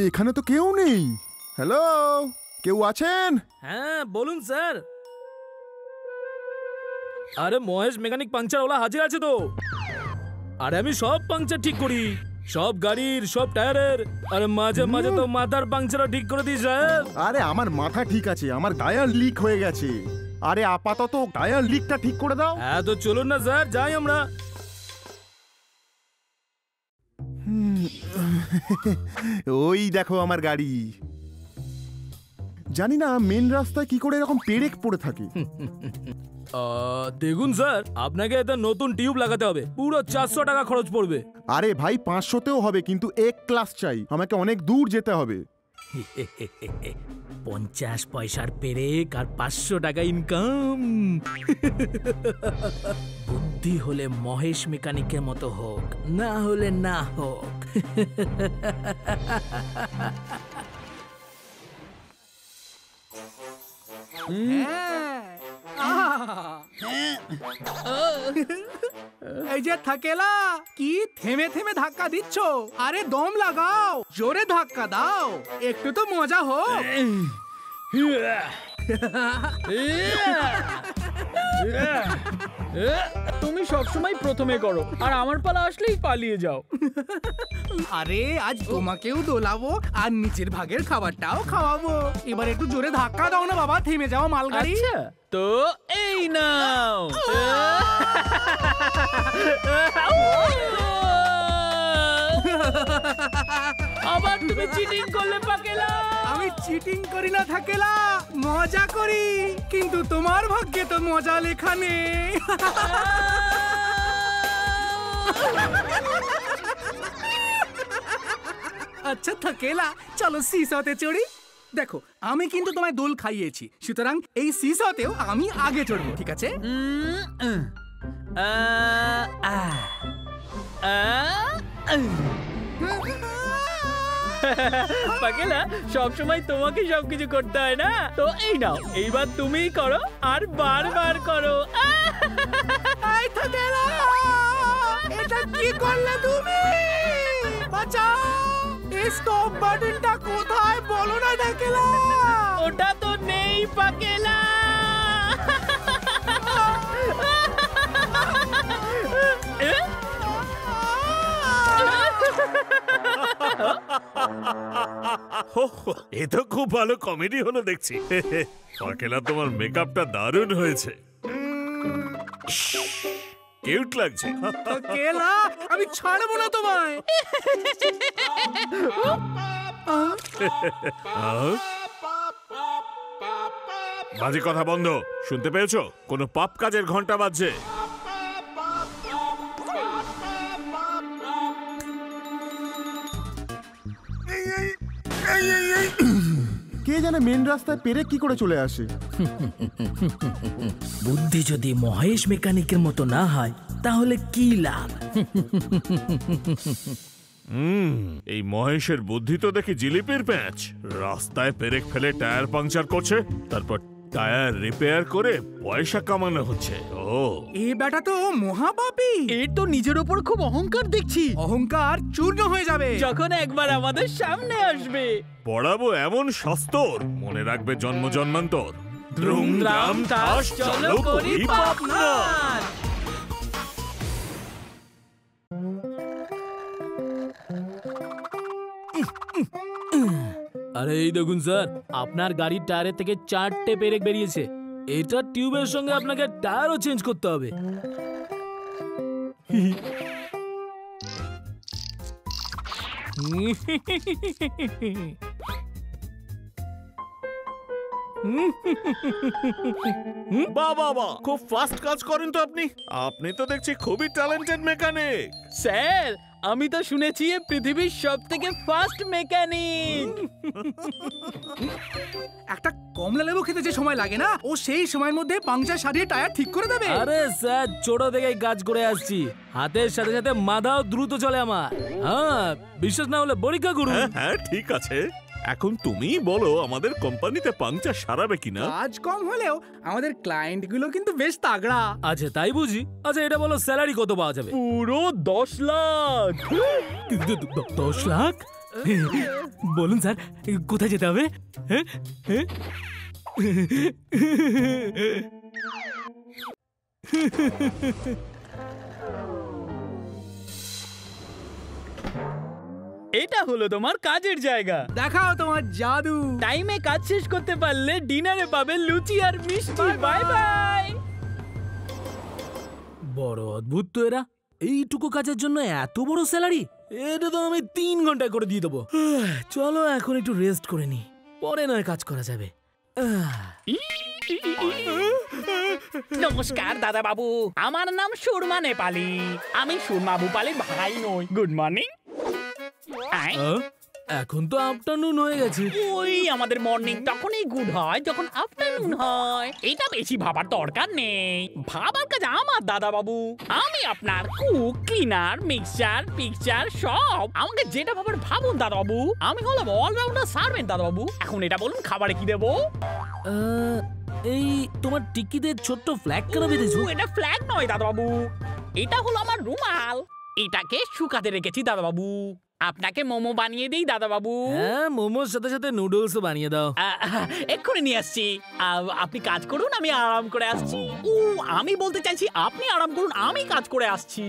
এখানে তো কেউ নেই। হ্যালো, কেউ আছেন? হ্যাঁ বলুন স্যার। আরে মহেশ মেকানিক পাংচার ওলা হাজির আছে তো। আরে আমি সব পাংচার ঠিক করি, সব গাড়ির, সব টায়ারের। আরে মাঝে মাঝে তো মাথার পাংচারও ঠিক করে দিই স্যার। আরে আমার মাথা ঠিক আছে, আমার টায়ার লিক হয়ে গেছে। আরে আপাতত টায়ার লিকটা ঠিক করে দাও। হ্যাঁ তো চলুন না স্যার, যাই আমরা। ওই দেখো আমার গাড়ি। জানি না মেন রাস্তায় কি করে এরকম পেরেক পড়ে থাকে। দেখুন স্যার, আপনাকে এতে নতুন টিউব লাগাতে হবে, পুরো 400 টাকা খরচ পড়বে। আরে ভাই 500তেও হবে, কিন্তু এক ক্লাস চাই, আমাকে অনেক দূর যেতে হবে। 50 পয়সার পেরেক আর 500 টাকা ইনকাম। বুদ্ধি হলে মহেশ মেকানিকের মতো হোক, না হলে না হোক। এই যে থাকেলা, কি থেমে থেমে ধাক্কা দিচ্ছ? আরে দম লাগাও, জোরে ধাক্কা দাও, একটু তো মজা হোক। তুমি সবসময় প্রথমে করো, আর আমার পালা আসলেই পালিয়ে যাও। আরে আজ তোমাকেও দোলাবো আর নিচের ভাগের খাবারটাও খাওয়াবো। এবার একটু জোরে ধাক্কা দাও না বাবা, থেমে যাও মালগাড়ি। আচ্ছা, তো এই নাও। আবার তুমি চিটিং করলে পাকেলা। আমি চিটিং করি না থাকেলা, মজা করি, কিন্তু তোমার ভাগ্যে তো মজা লেখা নেই। আচ্ছা থাকেলা, চলো সিসাতে চড়ি। দেখো আমি কিন্তু তোমায় দোল খাইয়েছি, সুতরাং এই সিসাতেও আমি আগে চড়বো, ঠিক আছে? পাকেলা, সবসময় তোমাকে সবকিছু করতে হয় না, তো এই নাও, এইবার তুমিই করো আর বারবার করো। এই থাকেলা, এটা কি করলে তুমি? বাঁচাও, এই স্টপ বাটনটা কোথায় বলো না থাকেলা। ওটা তো নেই পাকেলা। এ তো খুব ভালো কমেডি হলো দেখছি। পাকেলা, তোমার মেকআপটা দারুণ হয়েছে, কিউট লাগছে। থাকেলা, আমি ছাড়বো না তোমায়। বাজে কথা বন্ধ, শুনতে পেয়েছো? কোনো পাপ কাজের ঘন্টা বাজছে। কে জানে মেন রাস্তায় পেরেক কি করে চলে আসে। বুদ্ধি যদি মহেশ মেকানিকের মতো না হয় তাহলে কি লাভ? এই মহেশের বুদ্ধি তো দেখি জিলিপির প্যাঁচ। রাস্তায় পেরেক ফেলে টায়ার পাংচার করছে, তারপর টায়ার রিপেয়ার করে পয়সা কামানো হচ্ছে। ও, এই বেটা তো মহাপাপী। এর তো নিজের ওপর খুব অহংকার দেখছি। অহংকার চূর্ণ হয়ে যাবে যখন একবার আমাদের সামনে আসবে। পড়াবো এমন শাস্তর, মনে রাখবে জন্ম জন্মান্তর। দ্রুম দ্রাম তাস চলো করি পাপনার। আরে এই দেখুন স্যার, আপনার গাড়ির টায়ারের থেকে 4টে পেরেক বেরিয়েছে। এটা টিউবের সঙ্গে আপনাকে টায়ারও চেঞ্জ করতে হবে। বাহ বাহ বাহ, খুব ফাস্ট কাজ করেন তো আপনি। আপনি তো দেখছি খুবই ট্যালেন্টেড মেকানিক। স্যার, আমি তো শুনেছি এ পৃথিবীর সবথেকে ফাস্ট মেকানিক। একটা কমলা লেবু খেতে যে সময় লাগে না, ও সেই সময়ের মধ্যে পাংচার সারিয়ে টায়ার ঠিক করে দেবে। আরে স্যার, ছোট থেকেই কাজ করে আসছি, হাতের সাথে সাথে মাথাও দ্রুত চলে আমার। হ্যাঁ, বিশ্বাস না হলে পরীক্ষা করুন। হ্যাঁ হ্যাঁ, ঠিক আছে। এখন তুমিই বলো আমাদের কোম্পানিতে পাংচার সারাবে কিনা। কাজ কম হলেও আমাদের ক্লায়েন্ট গুলো কিন্তু বেশ তাগড়া। আচ্ছা, তাই বুঝি। আচ্ছা, এটা বলো স্যালারি কত পাওয়া যাবে? পুরো 10 লাখ। 10 লাখ? বলুন স্যার, কোথায় যেতে হবে? হ্যাঁ হ্যাঁ, এটা হলো তোমার কাজের জায়গা। দেখাও তোমার জাদু। টাইমে কাজ শেষ করতে পারলে ডিনারে পাবে লুচি আর মিষ্টি। Bye bye. বড় অদ্ভুত তো এরা, এইটুকু কাজের জন্য এত বড় স্যালারি। এটা তো আমি 3 ঘন্টায় করে দিয়ে দেবো। চলো এখন একটু রেস্ট করে নি, পরে নয় কাজ করা যাবে। নমস্কার দাদা বাবু, আমার নাম সুরমা নেপালি। আমি সুরমা ভূপালির ভাই নই। Good morning. এখন তো আফটারনুন হয়ে গেছে। ওই আমাদের মর্নিং তখনই গুড হয় যখন আফটারনুন হয়। এটা বেশি ভাবার দরকার নেই, ভাবার কাজ আমার দাদা বাবু। আমি আপনার কুক, ক্লিনার, মিক্সচার, পিকচার সব। আমাকে যেটা ভাবার ভাবুন দাদা বাবু। আমি হলাম অলরাউন্ডার সার্ভেন্ট দাদা বাবু। এখন এটা বলুন, খাবারে কি দেবো? এই তোমার টিকিতে ছোট্ট ফ্ল্যাগ কেন বেঁধেছো? এটা ফ্ল্যাগ নয় দাদা বাবু, এটা হলো আমার রুমাল। এটাকে শুকাতে রেখেছি দাদা বাবু। আপনাকে মোমো বানিয়ে দিই দাদা বাবু? হ্যাঁ, মোমোর সাথে সাথে নুডলসও বানিয়ে দাও। এক্ষুনি নিয়ে আসছি। আপনি কাজ করুন, আমি আরাম করে আসছি। আমি বলতে চাইছি আপনি আরাম করুন, আমি কাজ করে আসছি।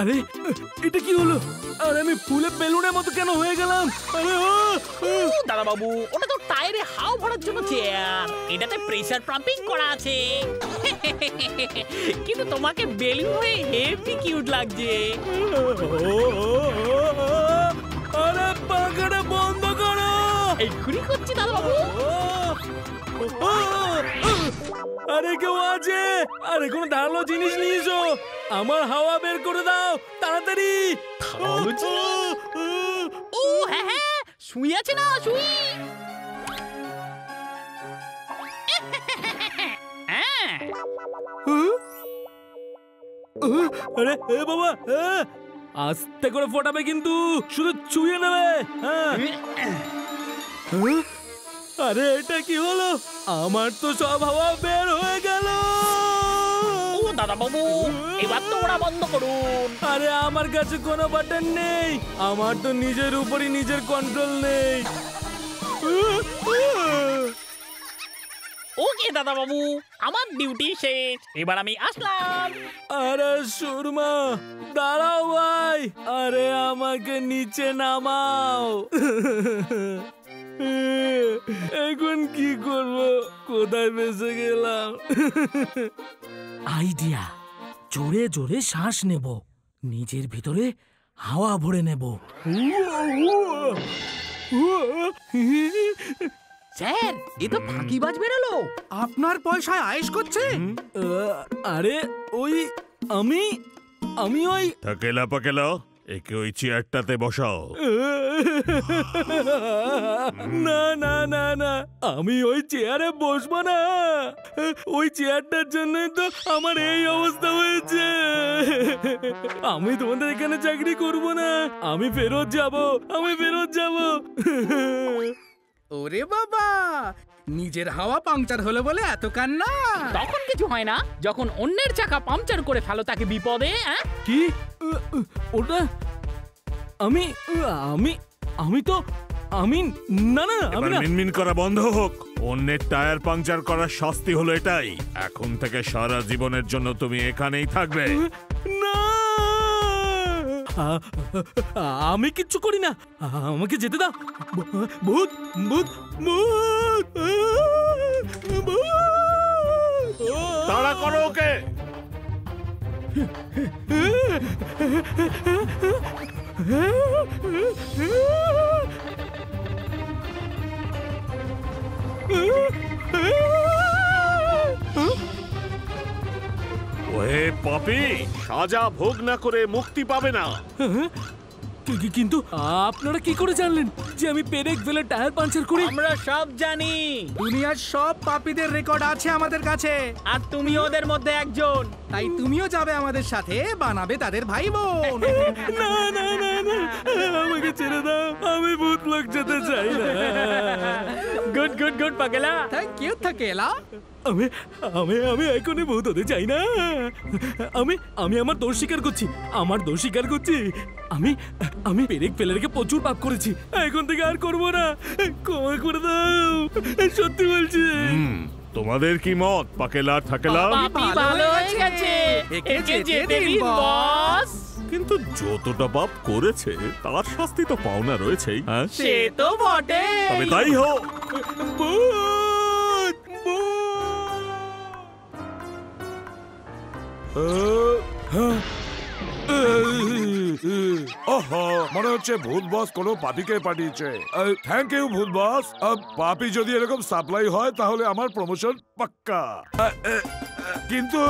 আরে এটা কি হলো? আরে আমি ফুলে বেলুনের মতো কেন হয়ে গেলাম? আরে দাদা বাবু, ওটা তো টায়ারে হাওয়া ভরার জন্য চেয়ার। এটাতে প্রেসার পাম্পিং করা আছে। কিন্তু তোমাকে বেলুন হয়ে হেভি কিউট লাগছে। আরে পাখাটা বন্ধ করো। এক্ষুনি করছি দাদা বাবু। আরে কেউ আছে? আরে কোনো ধারালো জিনিস নিয়ে এসো, আমার হাওয়া বের করে দাও তাড়াতাড়ি। ও হ্যাঁ হ্যাঁ, শুই আছে না? শুই। আরে এ বাবা, আস্তে করে ফোটাবে কিন্তু, শুধু চুইয়ে নেবে। আরে এটা কি হলো? আমার তো সব হাওয়া বের হয়ে গেল। ও দাদা বাবু, এবার তো ওরা বন্ধ করুন। আরে আমার কাছে কোনো বাটন নেই, আমার তো নিজের উপরই নিজের কন্ট্রোল নেই। ওকে দাদা বাবু, আমার ডিউটি শেষ, এবার আমি আসলাম। আরে সুরমা, দাঁড়াও ভাই, আরে আমাকে নিচে নামাও। এখন কি করব, কোথায় বেঁচে গেলাম? আইডিয়া, জোরে জোরে শ্বাস নেব, নিজের ভিতরে হাওয়া ভরে নেব। স্যার, এ তো ফাঁকিবাজ বেরোলো। আপনার পয়সায় আয়েশ করছে? আরে ওই আমি ওই থাকেলা পাকেলা, একে ওই চেয়ারটাতে বসাও। না না না না, আমি ওই চেয়ারে বসবো না। ওই চেয়ারটার জন্যই তো আমার এই অবস্থা হয়েছে। আমি তোমাদের এখানে চাকরি করব না, আমি ফেরত যাব। ওরে বাবা, নিজের হাওয়া পাংচার হলো বলে এত কান্না? তখন কিছু হয় না, যখন অন্যের চাকা পাংচার করে ফেলো তাকে বিপদে। কি ওটা? আমি না না, আমি এবার না। মিনমিন করা বন্ধ হোক। অন্যের টায়ার পাংচার করার শাস্তি হলো এটাই। এখন থেকে সারা জীবনের জন্য তুমি এখানেই থাকবে। না, আমি কিচ্ছু করি না, আমাকে যেতে দাও। ভূত ভূত ভূত তাড়া করো ওকে। ওহে পাপী, সাজা ভোগ না করে মুক্তি পাবে না। কিন্তু আপনারা কি করে জানলেন যে আমি পেরেক ফেলে টায়ার পাঞ্চার করি? আমরা সব জানি, দুনিয়ার সব পাপীদের রেকর্ড আছে আমাদের কাছে। আর তুমি ওদের মধ্যে একজন। তাই তুমিও যাবে আমাদের সাথে, বানাবে তাদের ভাই বোন। না না না না, আমাকে ছেড়ে দাও, আমি ভূত লোক যেতে চাই না। গুড গুড গুড পাগলা। থ্যাংক ইউ থাকেলা। আমি আমি আমি এখনই ভূত হতে চাই না। আমি আমার দোষ স্বীকার করছি, আমার দোষ স্বীকার করছি। আমি আমি পেরেক ফেলে রেখে প্রচুর পাপ করেছি, এখন থেকে আর করবো না, ক্ষমা করে দাও, সত্যি বলছি। তোমাদের কি মত পাকেলা থাকেলা? পাপি ভালো হয়ে গেছে, একে যেতে দিন বস। কিন্তু যতটা পাপ করেছে তার শাস্তি তো পাওনা রয়েছেই। হ্যাঁ, সে তো বটে। তবে তাই হোক। ভূত ওহো, মনে হচ্ছে ভূত বস কোনো পাপিকে পাঠিয়েছে। থ্যাংক ইউ ভূত বস। পাপি যদি এরকম সাপ্লাই হয় তাহলে আমার প্রমোশন পাক্কা। কিন্তু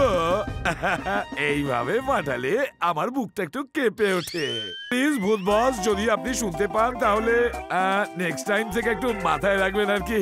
এইভাবে পাঠালে আমার বুকটা একটু কেঁপে ওঠে। প্লিজ ভূত বস, যদি আপনি শুনতে পান তাহলে নেক্সট টাইম থেকে একটু মাথায় রাখবেন আর কি।